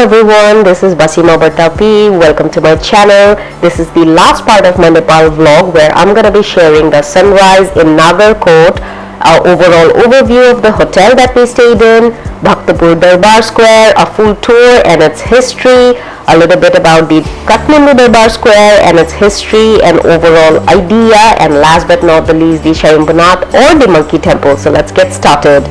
everyone, this is Basima Bhattapi. Welcome to my channel. This is the last part of my Nepal vlog where I'm going to be sharing the sunrise in Nagarkot, our overall overview of the hotel that we stayed in, Bhaktapur Darbar Square, a full tour and its history, a little bit about the Kathmandu Darbar Square and its history and overall idea, and last but not the least the Swayambhunath or the Monkey Temple. So let's get started.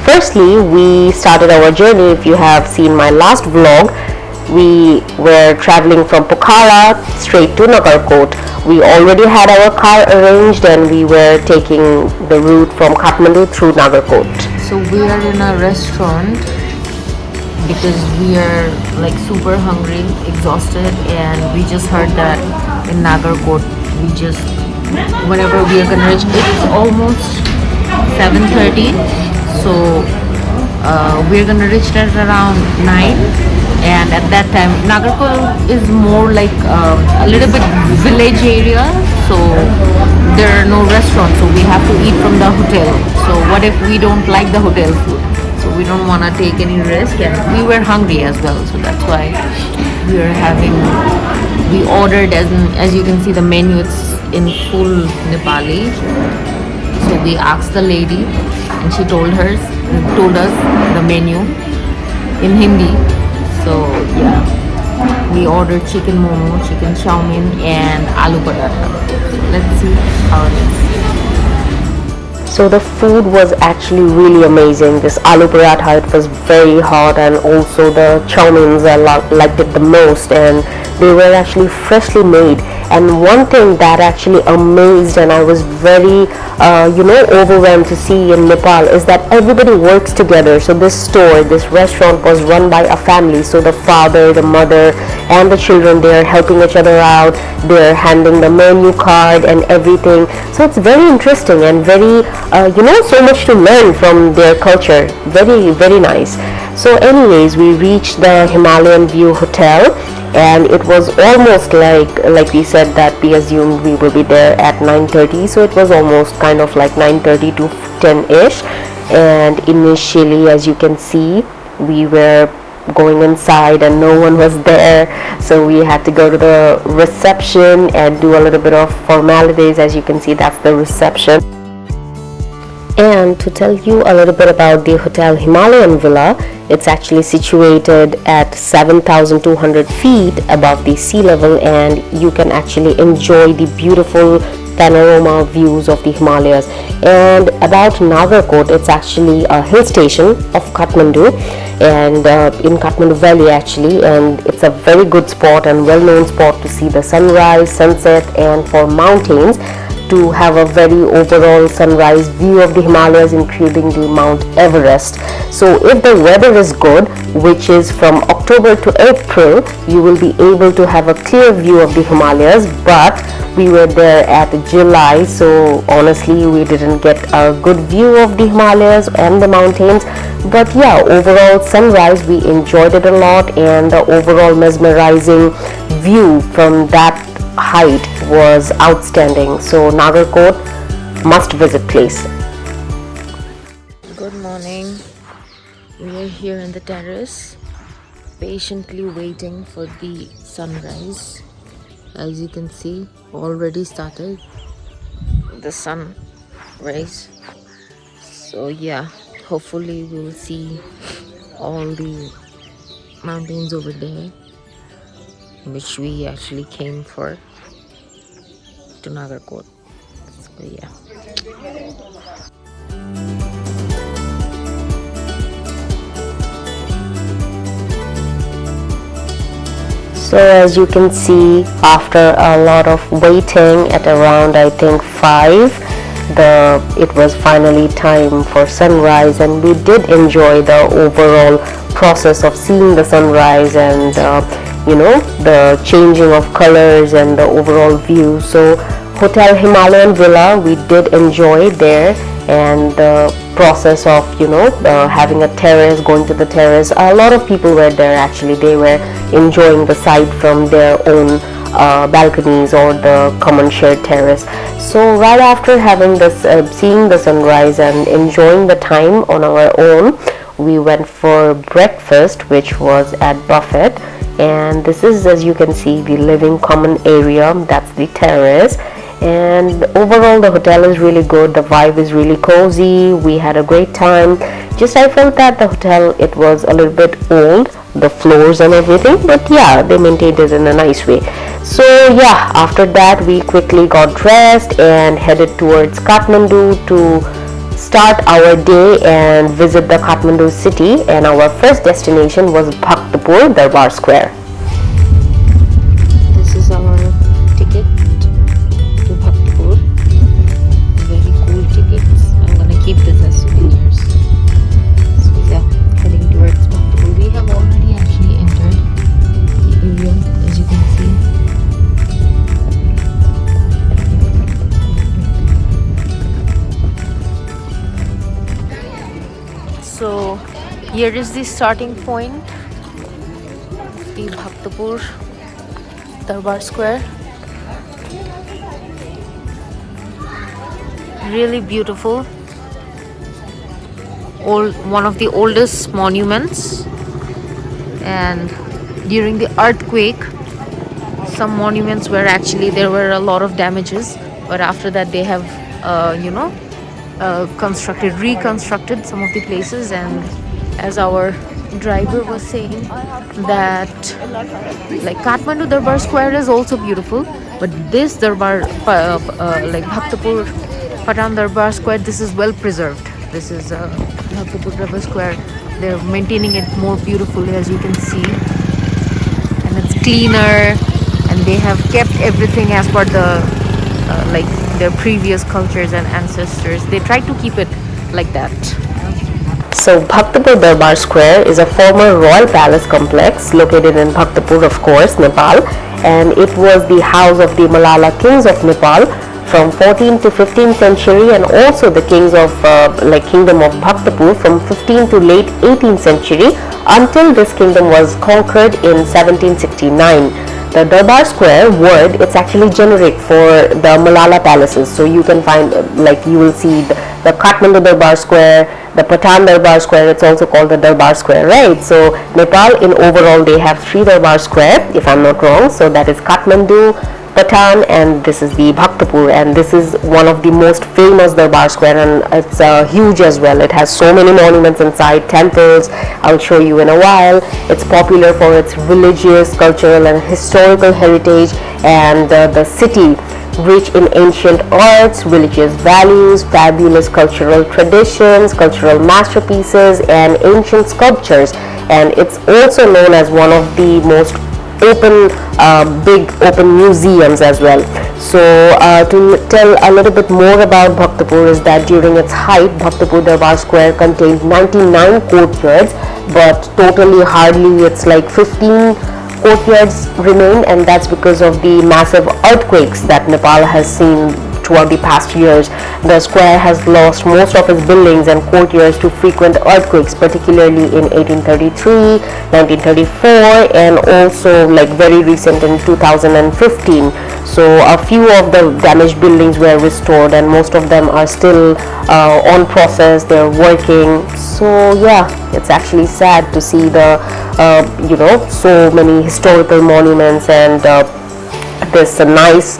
Firstly, we started our journey. If you have seen my last vlog, we were traveling from Pokhara straight to Nagarkot. We already had our car arranged and we were taking the route from Kathmandu through Nagarkot. So we are in a restaurant because we are like super hungry, exhausted, and we just heard that in Nagarkot whenever we are gonna reach, it's almost 7:30. So we're gonna reach at around 9, and at that time Nagarkot is more like a little bit village area, so there are no restaurants, so we have to eat from the hotel. So what if we don't like the hotel food? So we don't want to take any risk, and we were hungry as well, so that's why we ordered, as you can see the menu, it's in full Nepali. So we asked the lady and she told us the menu in Hindi. So yeah, we ordered chicken momo, chicken chow mein and aloo paratha. Let's see how it is. So the food was actually really amazing. This aloo paratha, it was very hot, and also the chow meins I liked it the most, and they were actually freshly made. And one thing that actually amazed and I was very overwhelmed to see in Nepal is that everybody works together. So this restaurant was run by a family. So the father, the mother and the children, they are helping each other out. They're handing the menu card and everything. So it's very interesting and very so much to learn from their culture. Very, very nice. So anyways, we reached the Himalayan View Hotel, and it was almost like we said that we assumed we will be there at 9:30, so it was almost kind of like 9:30 to 10ish. And initially, as you can see, we were going inside and no one was there, so we had to go to the reception and do a little bit of formalities. As you can see, that's the reception. And to tell you a little bit about the Hotel Himalayan Villa, it's actually situated at 7,200 feet above the sea level, and you can actually enjoy the beautiful panorama views of the Himalayas. And about Nagarkot, it's actually a hill station of Kathmandu, and in Kathmandu Valley actually, and it's a very good spot and well-known spot to see the sunrise, sunset, and for mountains to have a very overall sunrise view of the Himalayas, including the Mount Everest. So if the weather is good, which is from October to April, you will be able to have a clear view of the Himalayas, but we were there at July, so honestly we didn't get a good view of the Himalayas and the mountains. But yeah, overall sunrise, we enjoyed it a lot, and the overall mesmerizing view from that height was outstanding. So Nagarkot, must visit place. Good morning. We are here in the terrace, patiently waiting for the sunrise. As you can see, already started the sunrise. So yeah, hopefully we will see all the mountains over there, which we actually came for, to Nagarkot. So yeah. So as you can see, after a lot of waiting at around I think 5, it was finally time for sunrise, and we did enjoy the overall process of seeing the sunrise and the changing of colors and the overall view. So Hotel Himalayan Villa, we did enjoy there, and the process of having a terrace, going to the terrace, a lot of people were there actually. They were enjoying the sight from their own balconies or the common shared terrace. So right after having this seeing the sunrise and enjoying the time on our own, we went for breakfast, which was at buffet. And this is, as you can see, the living common area. That's the terrace. And overall the hotel is really good. The vibe is really cozy. We had a great time. Just I felt that the hotel, it was a little bit old, the floors and everything, but yeah, they maintained it in a nice way. So yeah, after that we quickly got dressed and headed towards Kathmandu to start our day and visit the Kathmandu city. And our first destination was Bhaktapur Darbar Square. This is our ticket to Bhaktapur. Very cool tickets. I'm gonna keep this as souvenirs. So yeah, heading towards Bhaktapur. We have already actually entered the area, as you can see. So here is the starting point, the Bhaktapur Darbar Square. Really beautiful. One of the oldest monuments, and during the earthquake some monuments were actually, there were a lot of damages, but after that they have reconstructed some of the places. And as our driver was saying, that like Kathmandu Darbar Square is also beautiful, but this Darbar like Bhaktapur Patan Darbar Square, this is well preserved. This is Bhaktapur Darbar Square. They're maintaining it more beautifully, as you can see, and it's cleaner, and they have kept everything as per the like their previous cultures and ancestors. They try to keep it like that. So Bhaktapur Darbar Square is a former royal palace complex located in Bhaktapur, of course, Nepal, and it was the house of the Malala kings of Nepal from 14th to 15th century, and also the kings of kingdom of Bhaktapur from 15th to late 18th century, until this kingdom was conquered in 1769. The Darbar Square wood, it's actually generic for the Malala palaces. So you can find, you will see the Kathmandu Darbar Square, the Patan Darbar Square, it's also called the Darbar Square, right? So Nepal in overall they have 3 Darbar Square, if I'm not wrong. So that is Kathmandu, Patan, and this is the Bhaktapur, and this is one of the most famous Darbar Square, and it's huge as well. It has so many monuments inside, temples. I'll show you in a while. It's popular for its religious, cultural and historical heritage, and the city rich in ancient arts, religious values, fabulous cultural traditions, cultural masterpieces and ancient sculptures. And it's also known as one of the most big open museums as well. So to tell a little bit more about Bhaktapur is that during its height, Bhaktapur Darbar Square contained 99 courtyards, but totally hardly it's like 15 courtyards remain, and that's because of the massive earthquakes that Nepal has seen throughout the past years. The square has lost most of its buildings and courtyards to frequent earthquakes, particularly in 1833, 1934, and also very recent in 2015. So a few of the damaged buildings were restored, and most of them are still on process. They're working. So yeah, it's actually sad to see the so many historical monuments and this nice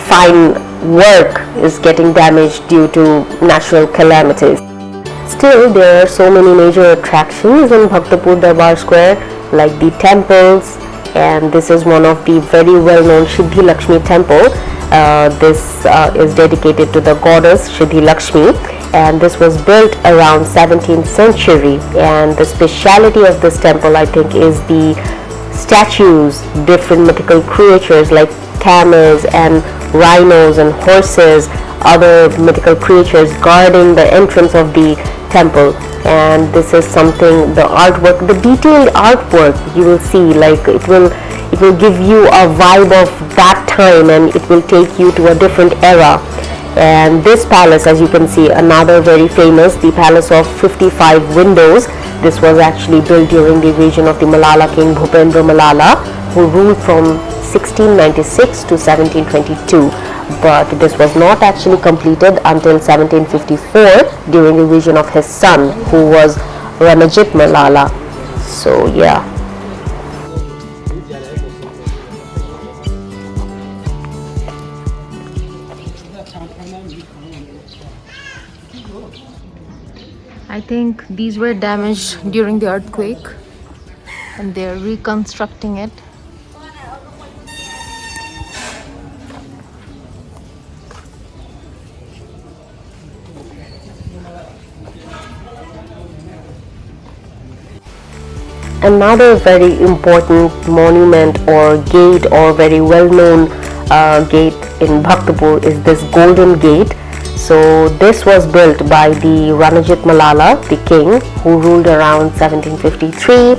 fine work is getting damaged due to natural calamities. Still, there are so many major attractions in Bhaktapur Darbar Square, like the temples, and this is one of the very well-known Siddhi Lakshmi temple. This is dedicated to the goddess Siddhi Lakshmi, and this was built around 17th century. And the speciality of this temple, I think, is the statues, different mythical creatures like camels and rhinos and horses, other mythical creatures guarding the entrance of the temple. And this is something, the artwork, the detailed artwork, you will see, it will give you a vibe of that time, and it will take you to a different era. And this palace, as you can see, another very famous, the Palace of 55 Windows. This was actually built during the reign of the Malala king Bhupendra Malala, who ruled from 1696 to 1722. but this was not actually completed until 1754 during the vision of his son, who was Ranajit Malala. So yeah. I think these were damaged during the earthquake and they're reconstructing it. Another very important monument or gate or very well-known gate in Bhaktapur is this Golden Gate. So this was built by the Ranajit Malala, the king, who ruled around 1753.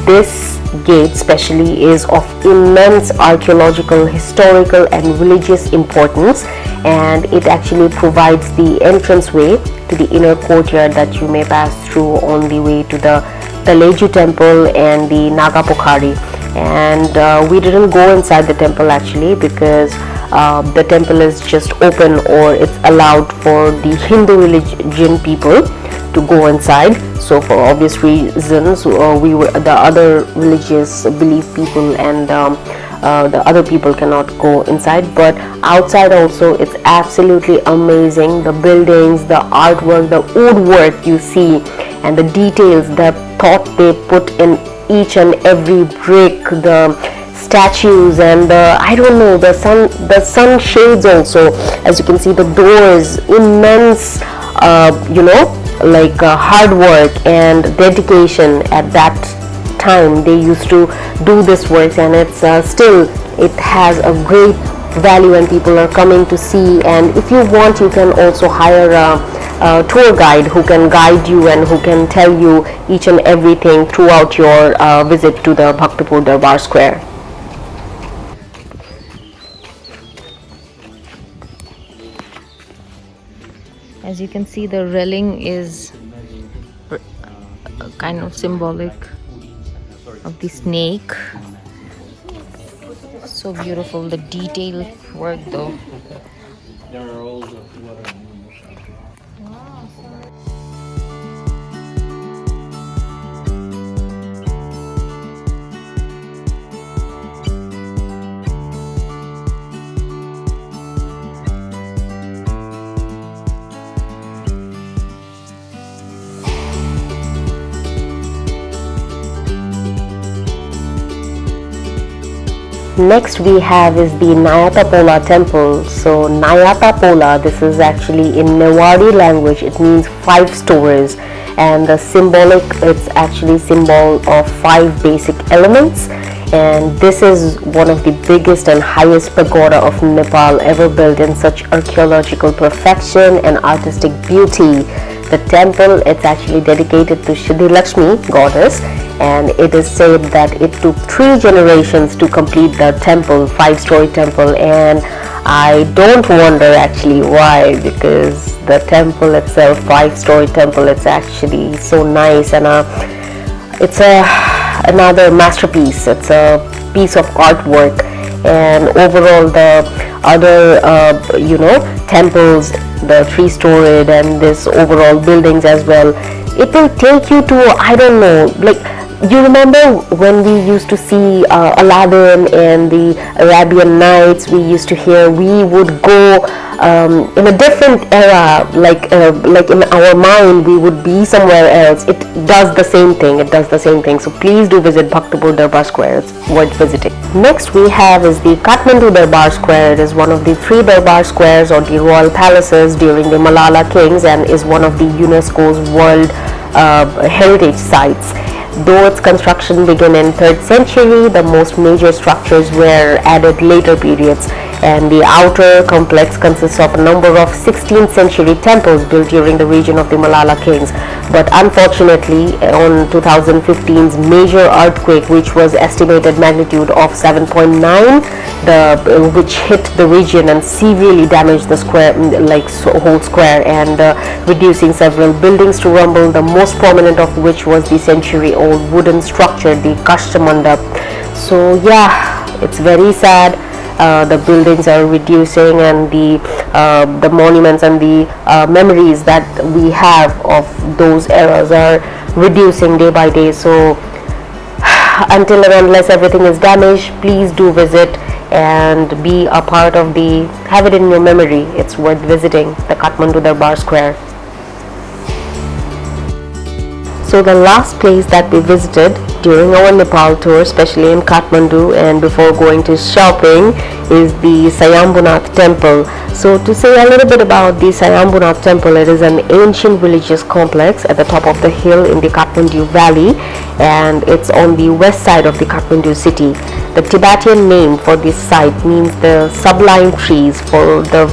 This gate especially is of immense archaeological, historical and religious importance, and it actually provides the entranceway to the inner courtyard that you may pass through on the way to the Taleju temple and the Naga Pokhari. And we didn't go inside the temple actually, because the temple is just open, or it's allowed for the Hindu religion people to go inside. So for obvious reasons, we were the other religious belief people and the other people cannot go inside. But outside also, it's absolutely amazing. The buildings, the artwork, the woodwork you see, and the details, the thought they put in each and every brick, the statues, and I don't know, the sun shades also. As you can see, the doors, immense hard work and dedication. At that time they used to do this work, and it's still, it has a great value and people are coming to see. And if you want, you can also hire a tour guide who can guide you and who can tell you each and everything throughout your visit to the Bhaktapur Darbar Square. As you can see, the railing is kind of symbolic of the snake. So beautiful, the detail work though. Next we have is the Nayatapola temple. So Nayatapola, this is actually in Newari language, it means 5 stories, and the symbolic, it's actually symbol of 5 basic elements. And this is one of the biggest and highest pagoda of Nepal ever built in such archaeological perfection and artistic beauty. The temple, it's actually dedicated to Siddhi Lakshmi goddess, and it is said that it took 3 generations to complete the temple, 5-story temple. And I don't wonder actually why, because the temple itself, 5-story temple, it's actually so nice, and it's another masterpiece. It's a piece of artwork. And overall, the other temples, the 3-storied and this overall buildings as well, it will take you to, I don't know, like, you remember when we used to see Aladdin and the Arabian Nights, we used to hear, we would go in a different era, like in our mind we would be somewhere else. It does the same thing. So please do visit Bhaktapur Darbar Square, it's worth visiting. Next we have is the Kathmandu Darbar Square. It is one of the 3 Darbar Squares or the royal palaces during the Malala Kings, and is one of the UNESCO's World Heritage Sites. Though its construction began in 3rd century, the most major structures were added later periods, and the outer complex consists of a number of 16th century temples built during the reign of the Malala Kings. But unfortunately, on 2015's major earthquake, which was estimated magnitude of 7.9, which hit the region and severely damaged the square, whole square, and reducing several buildings to rubble, the most prominent of which was the century-old wooden structure, the Kathmandu Darbar. So yeah, it's very sad. the buildings are reducing, and the monuments and the memories that we have of those eras are reducing day by day. So until and unless everything is damaged, please do visit and be a part of have it in your memory. It's worth visiting the Kathmandu Darbar Square. So the last place that we visited during our Nepal tour, especially in Kathmandu and before going to shopping, is the Swayambhunath Temple. So to say a little bit about the Swayambhunath Temple, it is an ancient religious complex at the top of the hill in the Kathmandu Valley, and it's on the west side of the Kathmandu city. The Tibetan name for this site means the sublime trees, for the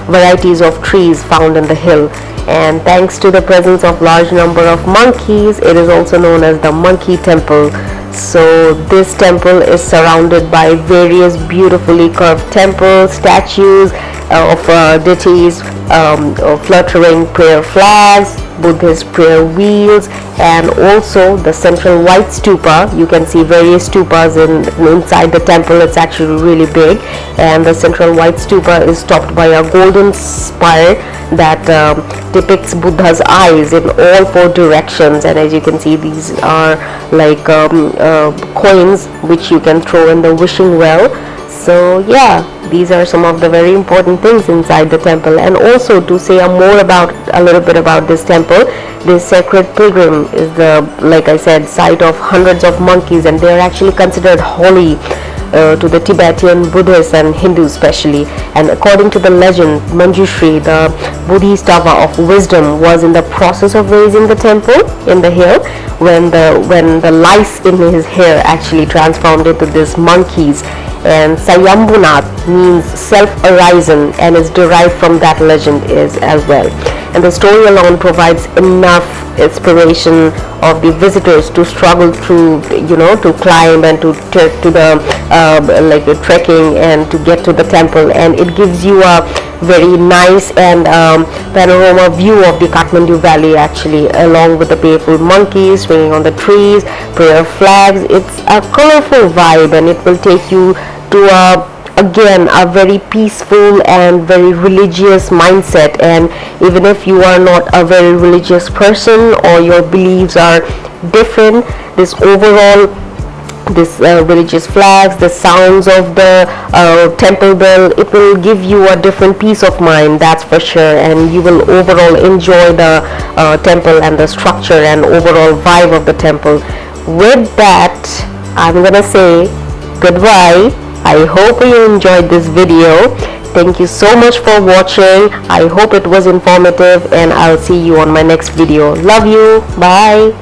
varieties of trees found in the hill. And thanks to the presence of large number of monkeys, it is also known as the Monkey Temple. So this temple is surrounded by various beautifully carved temples, statues of deities, fluttering prayer flags, Buddhist prayer wheels, and also the central white stupa. You can see various stupas inside the temple. It's actually really big, and the central white stupa is topped by a golden spire that depicts Buddha's eyes in all four directions. And as you can see, these are like coins which you can throw in the wishing well. So yeah, these are some of the very important things inside the temple. And also to say a little bit about this temple, this sacred pilgrim is like I said, site of hundreds of monkeys, and they are actually considered holy to the Tibetan Buddhists and Hindus especially. And according to the legend, Manjushri, the Bodhisattva of wisdom, was in the process of raising the temple in the hill when the lice in his hair actually transformed into these monkeys. And Swayambhunath means self-arisen and is derived from that legend as well. And the story alone provides enough inspiration of the visitors to struggle through, to climb and to the trekking and to get to the temple. And it gives you a very nice and panorama view of the Kathmandu Valley actually, along with the playful monkeys swinging on the trees, prayer flags. It's a colorful vibe, and it will take you to again a very peaceful and very religious mindset. And even if you are not a very religious person or your beliefs are different, this religious flags, the sounds of the temple bell, it will give you a different peace of mind, that's for sure. And you will overall enjoy the temple and the structure and overall vibe of the temple. With that, I'm gonna say goodbye. I hope you enjoyed this video. Thank you so much for watching. I hope it was informative, and I'll see you on my next video. Love you. Bye.